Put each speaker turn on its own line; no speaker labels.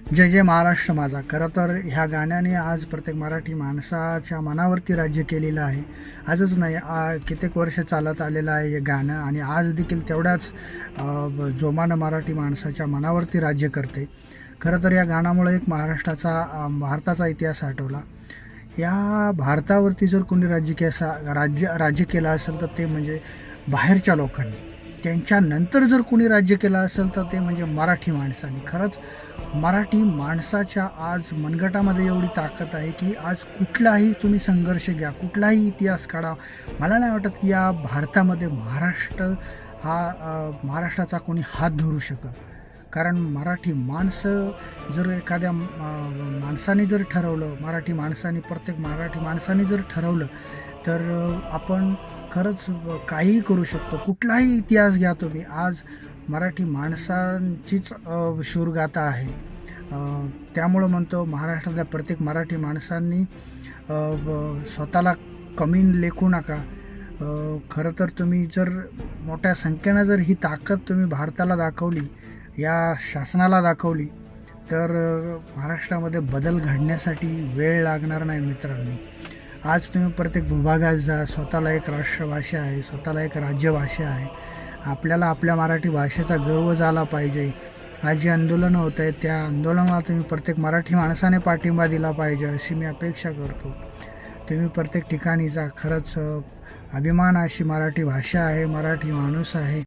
जय जय महाराष्ट्र माझा. खरं तर ह्या गाण्याने आज प्रत्येक मराठी माणसाच्या मनावरती राज्य केलेलं आहे. आजच नाही, कित्येक वर्ष चालत आलेलं आहे हे गाणं आणि आज देखील तेवढ्याच जोमानं मराठी माणसाच्या मनावरती राज्य करते. खरं तर या गाण्यामुळे एक भारताचा इतिहास आठवला. या भारतावरती जर कोणी राज्य केलं असेल तर ते म्हणजे बाहेरच्या लोकांनी. त्यांच्यानंतर जर कोणी राज्य केलं असेल तर ते म्हणजे मराठी माणसांनी. खरंच मराठी माणसाच्या आज मनगटामध्ये एवढी ताकद आहे की आज कुठलाही तुम्ही संघर्ष घ्या, कुठलाही इतिहास काढा, मला नाही वाटत की या भारतामध्ये महाराष्ट्राचा कोणी हात धरू शकत. कारण मराठी माणसं जर एखाद्या माणसाने जर ठरवलं, प्रत्येक मराठी माणसाने जर ठरवलं तर आपण खरंच काहीही करू शकतो. कुठलाही इतिहास घ्या तुम्ही, आज मराठी माणसांचीच शूरगाथा आहे. त्यामुळं म्हणतो महाराष्ट्रातल्या प्रत्येक मराठी माणसांनी स्वतःला कमी लेखू नका. खरं तर तुम्ही जर मोठ्या संख्येनं जर ही ताकद तुम्ही भारताला दाखवली, या शासनाला दाखवली, तर महाराष्ट्रामध्ये बदल घडण्यासाठी वेळ लागणार नाही मित्रांनी. आज तुम्ही प्रत्येक भूभागात जा, स्वतःला एक राष्ट्रभाषा आहे, स्वतःला एक राज्यभाषा आहे. आपल्याला आपल्या मराठी भाषेचा गर्व झाला पाहिजे. आज जे आंदोलनं होत आहेत त्या आंदोलनाला तुम्ही प्रत्येक मराठी माणसाने पाठिंबा दिला पाहिजे अशी मी अपेक्षा करतो. तुम्ही प्रत्येक ठिकाणी जा. खरंच अभिमान अशी मराठी भाषा आहे, मराठी माणूस आहे.